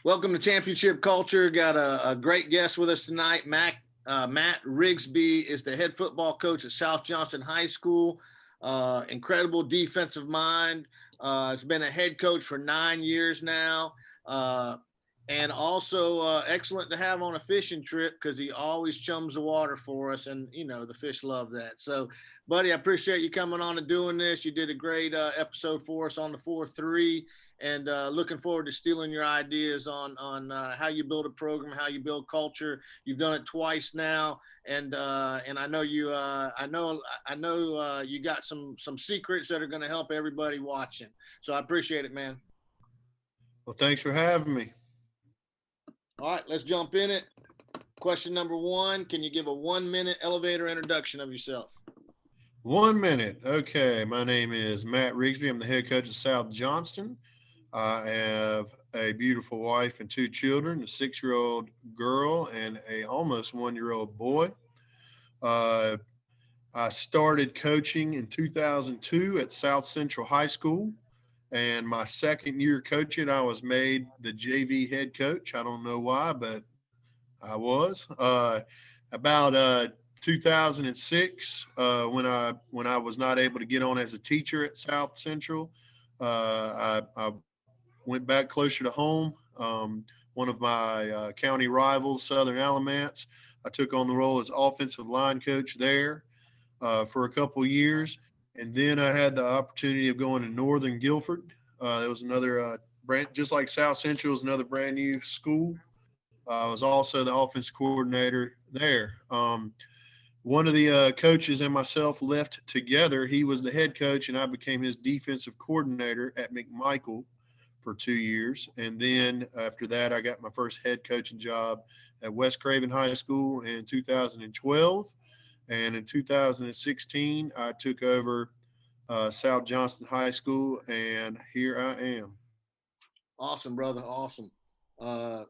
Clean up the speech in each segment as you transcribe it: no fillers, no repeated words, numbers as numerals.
Welcome to Championship Culture. Got a great guest with us tonight. Matt Riggsbee is the head football coach at South Johnston High School. Incredible defensive mind. He's been a head coach for 9 years now. And also excellent to have on a fishing trip because he always chums the water for us. And, you know, the fish love that. So, buddy, I appreciate you coming on and doing this. You did a great episode for us on the 4-3. And looking forward to stealing your ideas on how you build a program, how you build culture. You've done it twice now, and I know you you got some secrets that are going to help everybody watching. So I appreciate it, man. Well, thanks for having me. All right, let's jump in it. Question number one: can you give a 1-minute elevator introduction of yourself? 1 minute. Okay, my name is Matt Riggsbee. I'm the head coach of South Johnston. I have a beautiful wife and 2 children, a 6-year-old girl and a almost 1-year-old boy. Uh, I started coaching in 2002 at South Central High School. And my second year coaching, I was made the JV head coach. I don't know why, but I was. About 2006, when I was not able to get on as a teacher at South Central, I went back closer to home. One of my county rivals, Southern Alamance, I took on the role as offensive line coach there for a couple of years. And then I had the opportunity of going to Northern Guilford. There was another brand, just like South Central is another brand new school. I was also the offense coordinator there. One of the coaches and myself left together. He was the head coach, and I became his defensive coordinator at McMichael for 2 years. And then after that, I got my first head coaching job at West Craven High School in 2012. And in 2016, I took over South Johnston High School, and here I am. Awesome, brother. Awesome. Uh,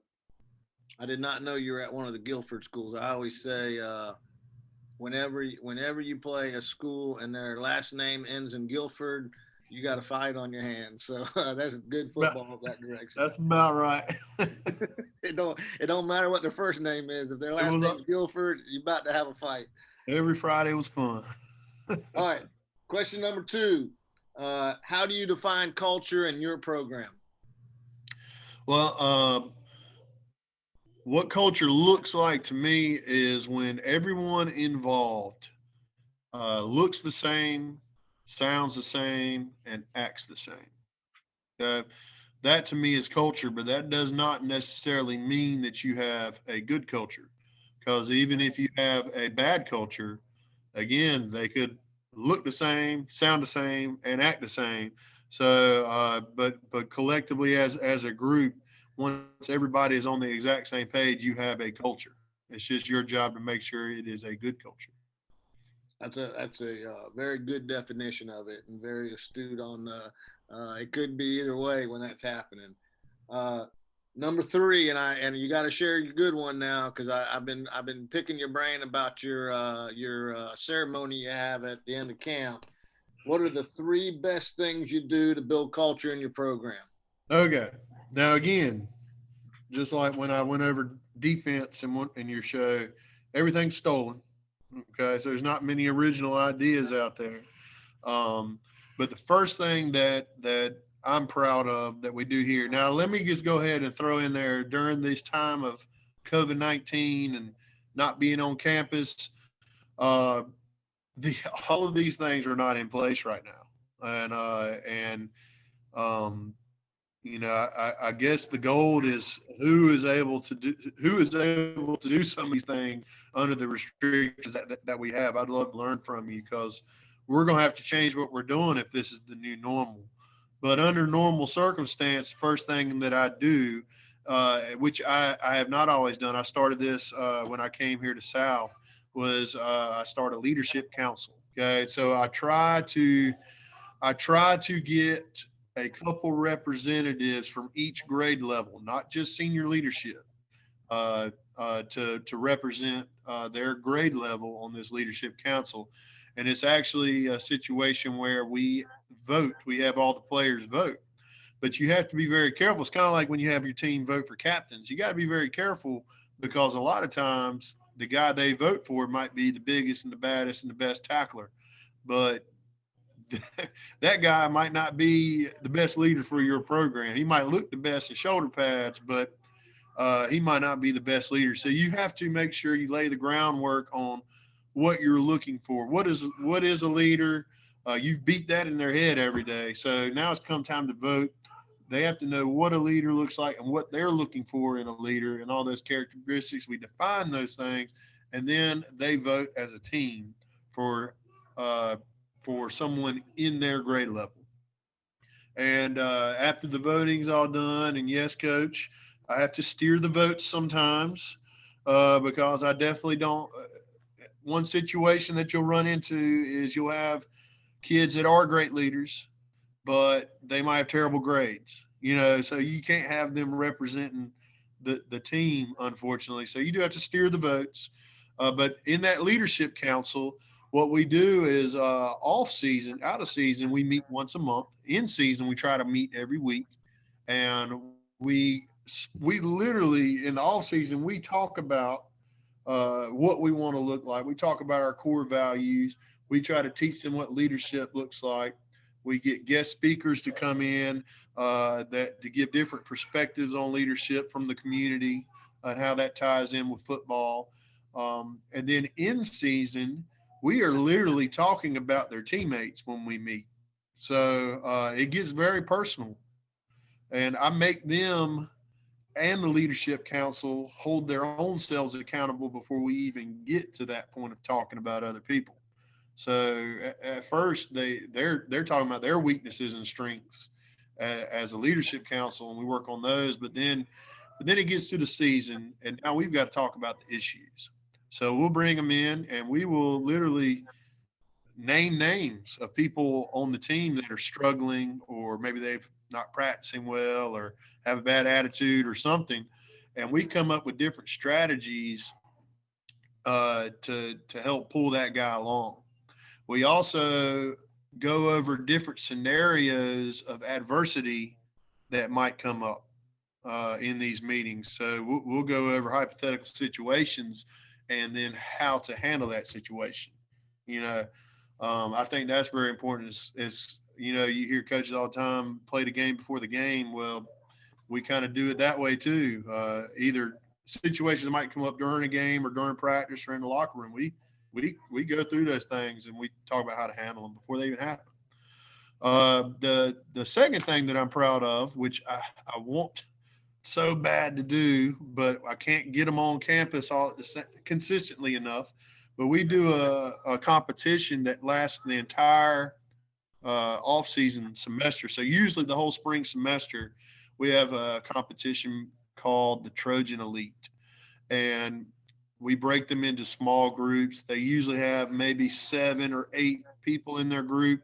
I did not know you were at one of the Guilford schools. I always say whenever you play a school and their last name ends in Guilford, you got a fight on your hands. So that's good football that direction. That's about right. It don't matter what their first name is. If their last name is Guilford, you're about to have a fight. Every Friday was fun. All right. Question number two. How do you define culture in your program? Well, what culture looks like to me is when everyone involved looks the same, sounds the same, and acts the same. That to me is culture, but that does not necessarily mean that you have a good culture. Because even if you have a bad culture, again, they could look the same, sound the same, and act the same. So, but collectively as a group, once everybody is on the exact same page, you have a culture. It's just your job to make sure it is a good culture. That's a very good definition of it, and very astute on the. It could be either way when that's happening. Uh, Number three, and you got to share your good one now because I've been picking your brain about your ceremony you have at the end of camp. What are the three best things you do to build culture in your program? Okay. Now again, just like when I went over defense in your show, everything's stolen. Okay, so there's not many original ideas out there. Um, but the first thing that I'm proud of that we do here. Now, let me just go ahead and throw in there during this time of COVID-19 and not being on campus. Uh, all of these things are not in place right now, and um, I guess the goal is who is able to do some of these things under the restrictions that we have. I'd love to learn from you because we're going to have to change what we're doing if this is the new normal. But under normal circumstance, first thing that I do, which I have not always done, I started this when I came here to South, was I started a leadership council. Okay, so I try to get a couple representatives from each grade level, not just senior leadership, to represent their grade level on this leadership council. And it's actually a situation where we vote. We have all the players vote. but you have to be very careful. It's kind of like when you have your team vote for captains. You got to be very careful because a lot of times the guy they vote for might be the biggest and the baddest and the best tackler, but that guy might not be the best leader for your program. He might look the best in shoulder pads, but he might not be the best leader. So you have to make sure you lay the groundwork on what you're looking for. What is a leader? You beat that in their head every day. So now it's come time to vote. They have to know what a leader looks like and what they're looking for in a leader and all those characteristics. We define those things, and then they vote as a team for uh, someone in their grade level. And after the voting's all done, and yes, coach, I have to steer the votes sometimes because I definitely don't. One situation that you'll run into is you'll have kids that are great leaders, but they might have terrible grades. So you can't have them representing the team, unfortunately. So you do have to steer the votes. But in that leadership council, what we do is off season, out of season, we meet once a month. In season, we try to meet every week, and we literally in the off season we talk about what we want to look like. We talk about our core values. We try to teach them what leadership looks like. We get guest speakers to come in that to give different perspectives on leadership from the community and how that ties in with football. And then in season, we are literally talking about their teammates when we meet. So it gets very personal. And I make them and the leadership council hold their own selves accountable before we even get to that point of talking about other people. So at first they're talking about their weaknesses and strengths as a leadership council, and we work on those. But then it gets to the season, and now we've got to talk about the issues. So we'll bring them in, and we will literally name names of people on the team that are struggling, or maybe they've not practicing well, or have a bad attitude or something, and we come up with different strategies to help pull that guy along. We also go over different scenarios of adversity that might come up in these meetings. So we'll go over hypothetical situations and then how to handle that situation. You know, I think that's very important. You hear coaches all the time play the game before the game. Well, we kind of do it that way too. Either situations that might come up during a game or during practice or in the locker room. We go through those things and we talk about how to handle them before they even happen. The second thing that I'm proud of, which I want so bad to do, but I can't get them on campus consistently enough. But we do a competition that lasts the entire off-season semester. So usually the whole spring semester, we have a competition called the Trojan Elite, and we break them into small groups. They usually have maybe 7 or 8 people in their group,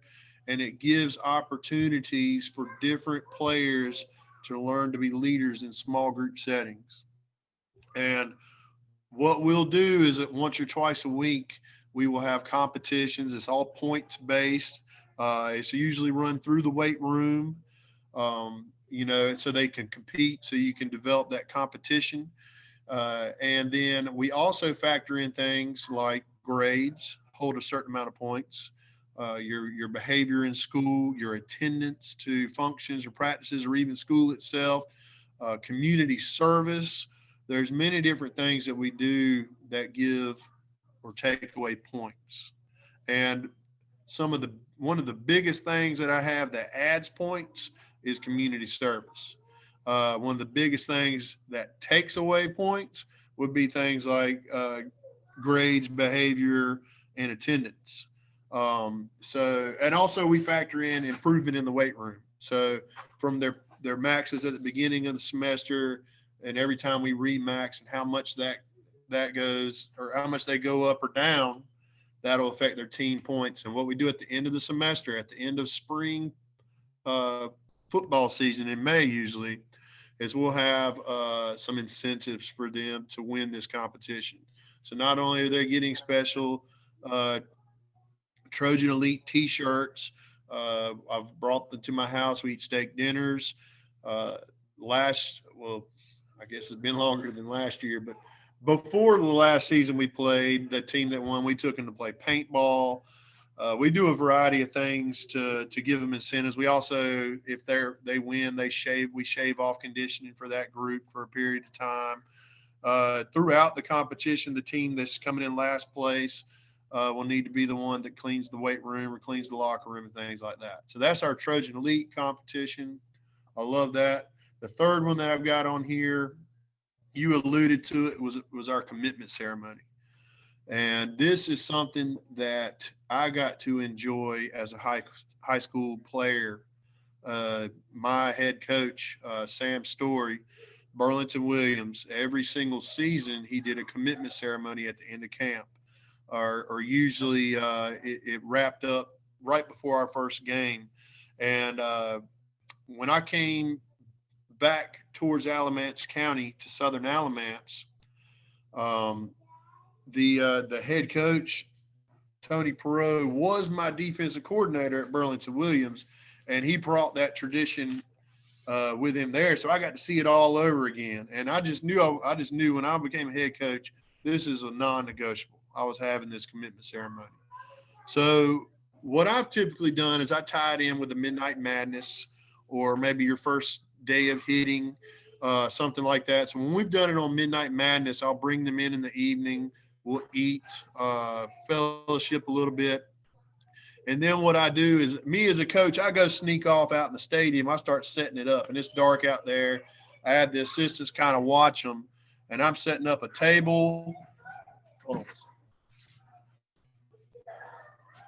and it gives opportunities for different players to learn to be leaders in small group settings. And what we'll do is that once or twice a week, we will have competitions. It's all points based. It's usually run through the weight room, so they can compete, so you can develop that competition. And then we also factor in things like grades, hold a certain amount of points, your behavior in school, your attendance to functions or practices, or even school itself, community service. There's many different things that we do that give or take away points. And one of the biggest things that I have that adds points is community service. One of the biggest things that takes away points would be things like grades, behavior, and attendance. And also we factor in improvement in the weight room. So from their maxes at the beginning of the semester, and every time we remax, and how much that goes, or how much they go up or down, that'll affect their team points. And what we do at the end of the semester, at the end of spring football season in May usually, is we'll have some incentives for them to win this competition. So not only are they getting special Trojan Elite T-shirts, I've brought them to my house. We eat steak dinners. Uh, I guess it's been longer than last year, but before the last season we played, the team that won, we took them to play paintball. We do a variety of things to give them incentives. We also, if they win, we shave off conditioning for that group for a period of time. Throughout the competition, the team that's coming in last place will need to be the one that cleans the weight room or cleans the locker room and things like that. So that's our Trojan Elite competition. I love that. The third one that I've got on here, you alluded to it, was our commitment ceremony. And this is something that I got to enjoy as a high school player. My head coach, Sam Story, Burlington Williams, every single season he did a commitment ceremony at the end of camp, or usually it wrapped up right before our first game. And when I came back towards Alamance County to Southern Alamance, the head coach, Tony Perot, was my defensive coordinator at Burlington Williams, and he brought that tradition with him there. So I got to see it all over again. And I just knew when I became a head coach, this is a non-negotiable. I was having this commitment ceremony. So what I've typically done is I tie it in with a Midnight Madness, or maybe your first day of hitting, something like that. So when we've done it on Midnight Madness, I'll bring them in the evening. We'll eat, fellowship a little bit. And then what I do is, me as a coach, I go sneak off out in the stadium. I start setting it up, and it's dark out there. I have the assistants kind of watch them, and I'm setting up a table.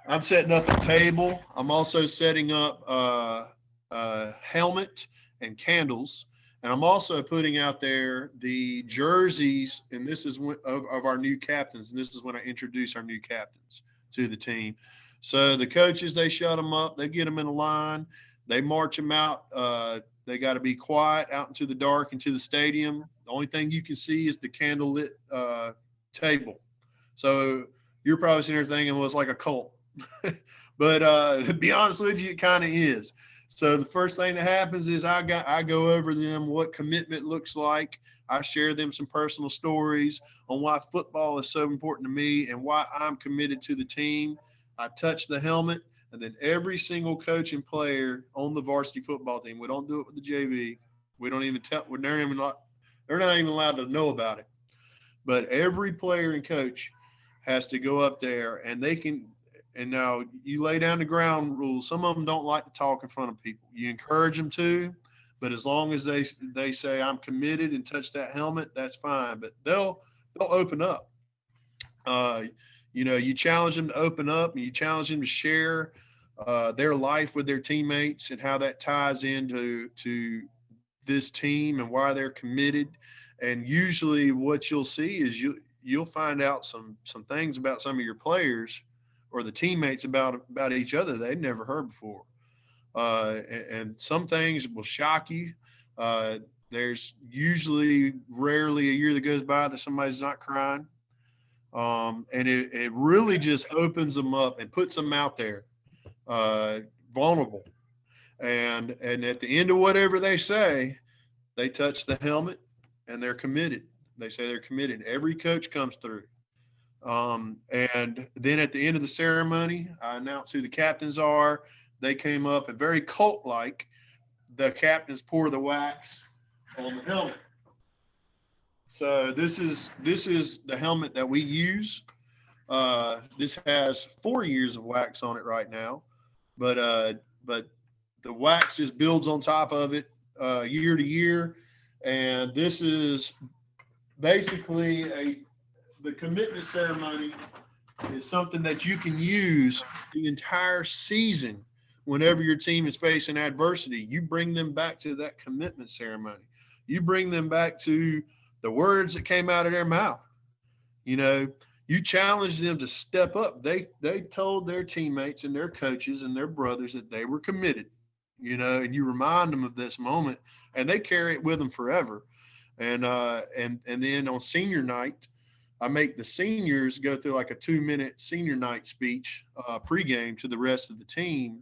I'm setting up a table. I'm also setting up a helmet and candles. And I'm also putting out there the jerseys, and this is of our new captains. And this is when I introduce our new captains to the team. So the coaches, they shut them up. They get them in a line. They march them out. They got to be quiet out into the dark, into the stadium. The only thing you can see is the candlelit table. So you're probably sitting there thinking, well, it's like a cult. But to be honest with you, it kind of is. So the first thing that happens is I go over them what commitment looks like. I share them some personal stories on why football is so important to me and why I'm committed to the team. I touch the helmet, and then every single coach and player on the varsity football team, we don't do it with the JV. We don't even tell. They're not even allowed to know about it. But every player and coach has to go up there, and they can. And now you lay down the ground rules. Some of them don't like to talk in front of people. You encourage them to, but as long as they say I'm committed and touch that helmet, that's fine. But they'll open up. You challenge them to open up, and you challenge them to share their life with their teammates and how that ties into this team and why they're committed. And usually, what you'll see is you'll find out some things about some of your players or the teammates about each other they'd never heard before. And some things will shock you. There's rarely a year that goes by that somebody's not crying. And it really just opens them up and puts them out there, vulnerable. And at the end of whatever they say, they touch the helmet and they're committed. They say they're committed. Every coach comes through. And then at the end of the ceremony, I announce who the captains are. They came up and very cult-like, the captains pour the wax on the helmet. So this is the helmet that we use. This has 4 years of wax on it right now, but the wax just builds on top of it year to year. And this is basically the commitment ceremony is something that you can use the entire season. Whenever your team is facing adversity, you bring them back to that commitment ceremony. You bring them back to the words that came out of their mouth. You challenge them to step up. They told their teammates and their coaches and their brothers that they were committed, and you remind them of this moment, and they carry it with them forever. And then on senior night, I make the seniors go through like a 2-minute senior night speech pregame to the rest of the team.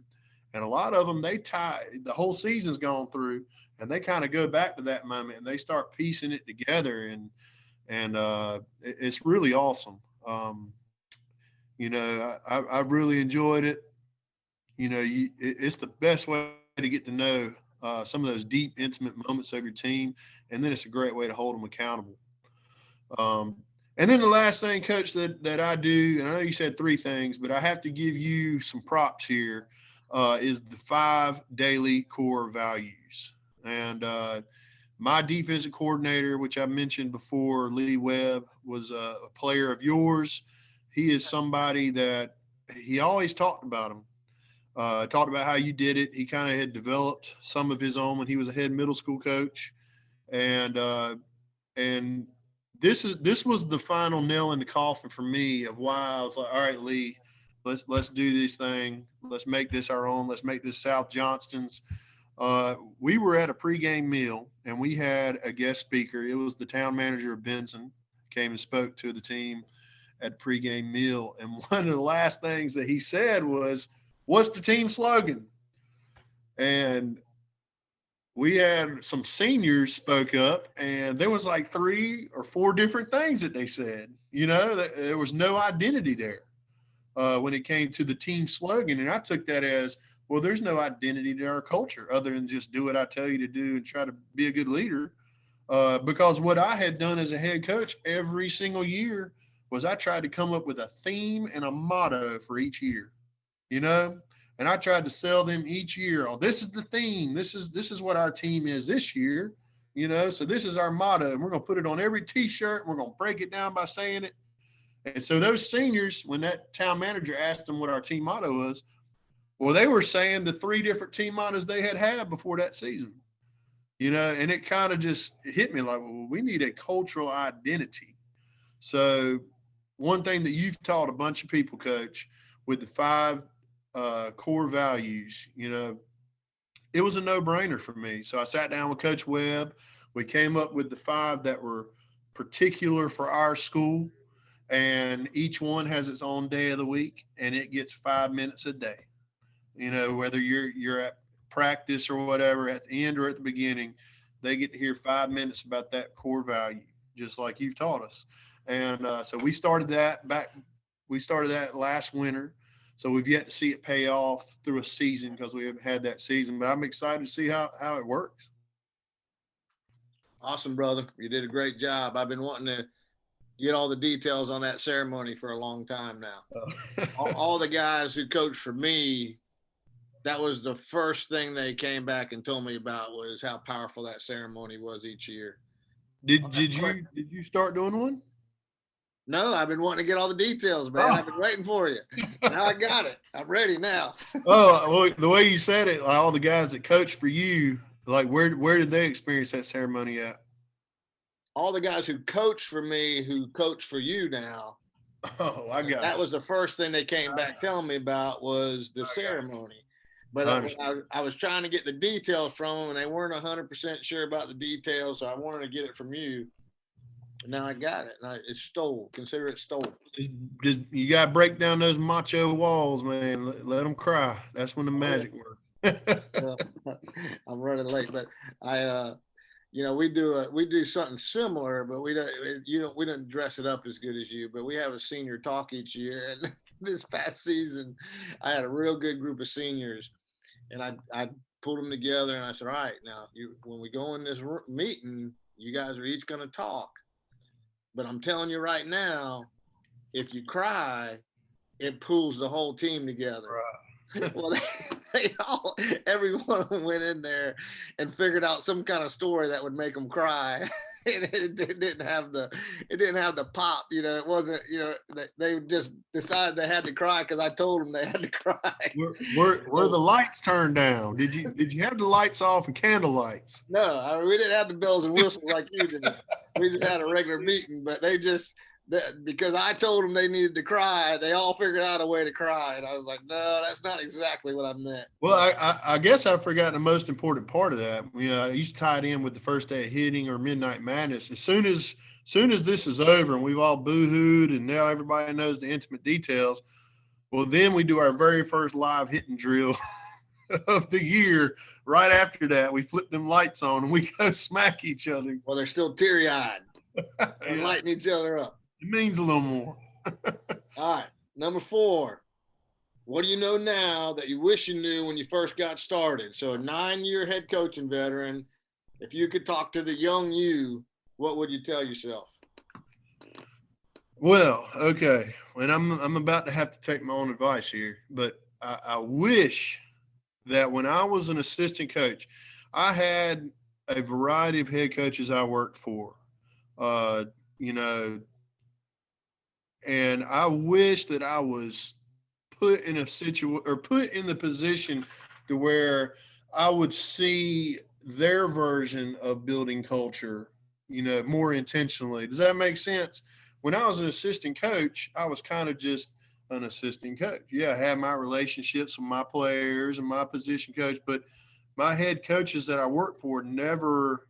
And a lot of them, they tie the whole season's gone through, and they kind of go back to that moment and they start piecing it together, and it's really awesome. I really enjoyed it. It's the best way to get to know some of those deep, intimate moments of your team, and then it's a great way to hold them accountable. Um, and then the last thing, Coach, that I do, and I know you said three things, but I have to give you some props here, is the 5 daily core values. And my defensive coordinator, which I mentioned before, Lee Webb, was a player of yours. He is somebody that he always talked about him. Talked about how you did it. He kind of had developed some of his own when he was a head middle school coach, and this was the final nail in the coffin for me of why I was like, all right, Lee, let's do this thing. Let's make this our own. Let's make this South Johnston's. We were at a pregame meal and we had a guest speaker. It was the town manager of Benson, came and spoke to the team at pregame meal. And one of the last things that he said was, "What's the team slogan?" And we had some seniors spoke up, and there was like 3 or 4 different things that they said. There was no identity there when it came to the team slogan. And I took that as, well, there's no identity to our culture other than just do what I tell you to do and try to be a good leader. Because what I had done as a head coach every single year was I tried to come up with a theme and a motto for each year, and I tried to sell them each year. Oh, this is the theme. This is what our team is this year, so this is our motto, and we're going to put it on every T-shirt, and we're going to break it down by saying it. And so those seniors, when that town manager asked them what our team motto was, well, they were saying the 3 different team mottos they had before that season, and it kind of just hit me like, well, we need a cultural identity. So one thing that you've taught a bunch of people, Coach, with the 5 core values, it was a no-brainer for me. So I sat down with Coach Webb. We came up with the 5 that were particular for our school, and each one has its own day of the week, and it gets 5 minutes a day. Whether you're at practice or whatever, at the end or at the beginning, they get to hear 5 minutes about that core value, just like you've taught us. And so we started that last winter. So we've yet to see it pay off through a season because we haven't had that season, but I'm excited to see how it works. Awesome, brother. You did a great job. I've been wanting to get all the details on that ceremony for a long time now. all the guys who coached for me, that was the first thing they came back and told me about, was how powerful that ceremony was each year. Did you start doing one? No, I've been wanting to get all the details, man. I've been waiting for you. Now I got it. I'm ready now. Well, the way you said it, all the guys that coached for you, like where did they experience that ceremony at? All the guys who coached for me, who coach for you now. Oh, I got that. Was the first thing they came back telling me about, was the ceremony. But I was trying to get the details from them, and they weren't 100% sure about the details, so I wanted to get it from you. And now I got it. And it's stole. Consider it stole. Just you got to break down those macho walls, man. Let them cry. That's when the magic works. Well, I'm running late, but we do something similar, but we don't dress it up as good as you. But we have a senior talk each year, and this past season, I had a real good group of seniors, and I pulled them together, and I said, all right, now when we go in this meeting, you guys are each going to talk. But I'm telling you right now, if you cry, it pulls the whole team together. Right. Well, every one of them went in there and figured out some kind of story that would make them cry. And it didn't have the pop, it wasn't, they just decided they had to cry because I told them they had to cry. Were the lights turned down? Did you have the lights off and candle lights? No, we didn't have the bells and whistles like you did. We just had a regular meeting, but because I told them they needed to cry, they all figured out a way to cry. And I was like, no, that's not exactly what I meant. Well, I guess I forgot the most important part of that. I used to tie it in with the first day of hitting or Midnight Madness. As soon as this is over and we've all boo-hooed and now everybody knows the intimate details, well, then we do our very first live hitting drill. of the year, right after that, we flip them lights on and we go smack each other. Well, they're still teary-eyed. They're Yeah. lighting each other up. It means a little more. All right. Number 4. What do you know now that you wish you knew when you first got started? So a 9-year head coaching veteran, if you could talk to the young you, what would you tell yourself? Well, okay. And I'm about to have to take my own advice here, but I wish that when I was an assistant coach, I had a variety of head coaches I worked for. You know, and I wish that I was put in a situation or put in the position to where I would see their version of building culture, more intentionally. Does that make sense? When I was an assistant coach, I was kind of just an assistant coach. Yeah, I had my relationships with my players and my position coach, but my head coaches that I worked for never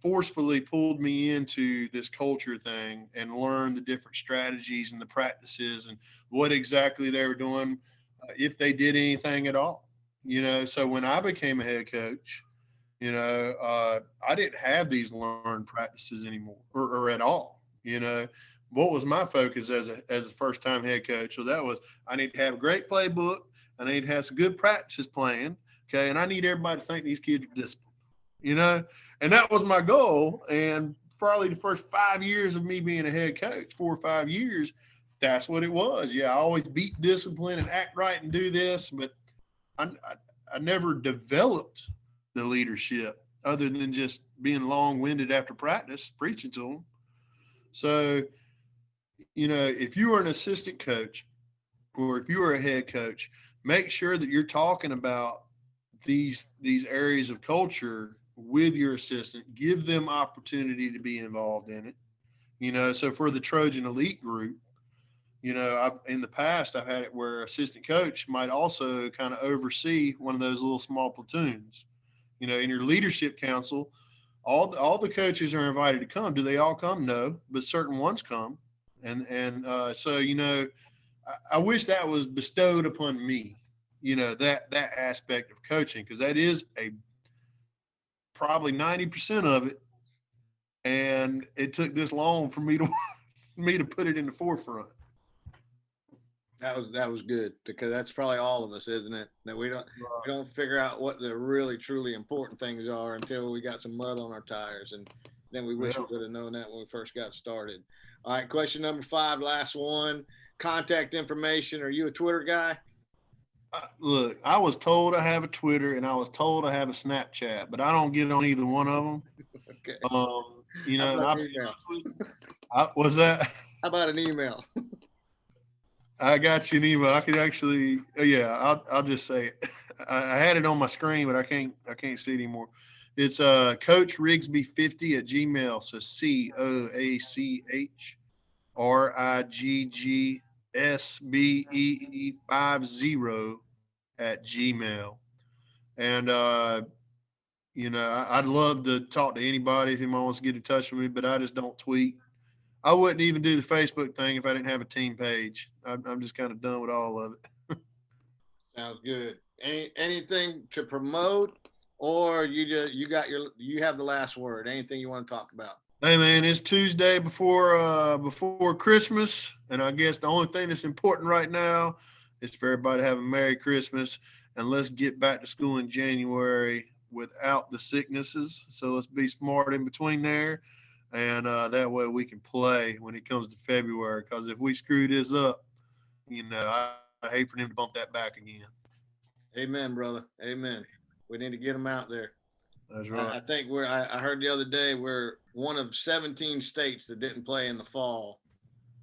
forcefully pulled me into this culture thing and learned the different strategies and the practices and what exactly they were doing, if they did anything at all. So when I became a head coach, I didn't have these learned practices anymore or at all. What was my focus as a first time head coach? So that was, I need to have a great playbook. I need to have some good practices planned. Okay. And I need everybody to think these kids are disciplined, and that was my goal. And probably the first 5 years of me being a head coach, 4 or 5 years, that's what it was. Yeah, I always beat discipline and act right and do this, but I never developed the leadership other than just being long-winded after practice, preaching to them. So, if you are an assistant coach or if you are a head coach, make sure that you're talking about these areas of culture with your assistant. Give them opportunity to be involved in it. So for the Trojan Elite group, in the past I've had it where assistant coach might also kind of oversee one of those little small platoons. In your leadership council, all the coaches are invited to come. Do they all come? No, but certain ones come. So I wish that was bestowed upon me, that aspect of coaching, because that is probably 90% of it. And it took this long for me to put it in the forefront. That was good, because that's probably all of us, isn't it? That we don't figure out what the really truly important things are until we got some mud on our tires, and then we wish we would have known that when we first got started. All right, question number 5, last one. Contact information. Are you a Twitter guy? Look, I was told I have a Twitter and I was told I have a Snapchat, but I don't get on either one of them. Okay. What's that? How about an email? I got you an email. I could actually, I'll just say it. I had it on my screen, but I can't see it anymore. It's Coach Riggsbee50 at Gmail. So CoachRiggsBee50 at Gmail. And I'd love to talk to anybody if anyone wants to get in touch with me, but I just don't tweet. I wouldn't even do the Facebook thing if I didn't have a team page. I'm just kind of done with all of it. Sounds good. Anything to promote, or you have the last word? Anything you want to talk about? Hey man, it's Tuesday before Christmas, and I guess the only thing that's important right now is for everybody to have a Merry Christmas, and let's get back to school in January without the sicknesses. So let's be smart in between there. And that way we can play when it comes to February. Because if we screw this up, I hate for them to bump that back again. Amen, brother. Amen. We need to get them out there. That's right. I think I heard the other day we're one of 17 states that didn't play in the fall.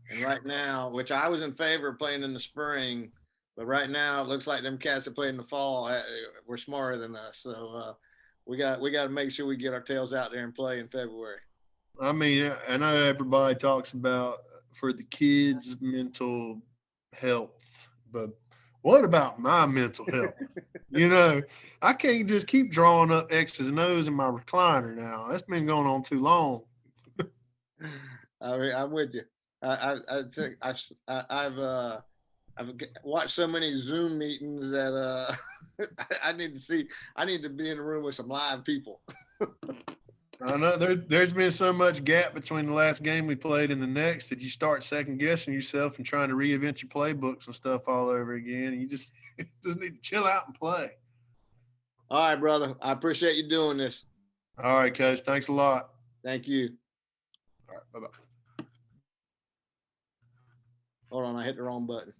And right now, which I was in favor of playing in the spring, but right now it looks like them cats that play in the fall were smarter than us. So we got to make sure we get our tails out there and play in February. I mean, I know everybody talks about for the kids' mental health, but what about my mental health? I can't just keep drawing up X's and O's in my recliner now. That's been going on too long. I mean, I'm with you. I've watched so many Zoom meetings that I need to be in the room with some live people. I know there's been so much gap between the last game we played and the next that you start second guessing yourself and trying to reinvent your playbooks and stuff all over again. And you just need to chill out and play. All right, brother. I appreciate you doing this. All right, Coach. Thanks a lot. Thank you. All right. Bye-bye. Hold on, I hit the wrong button.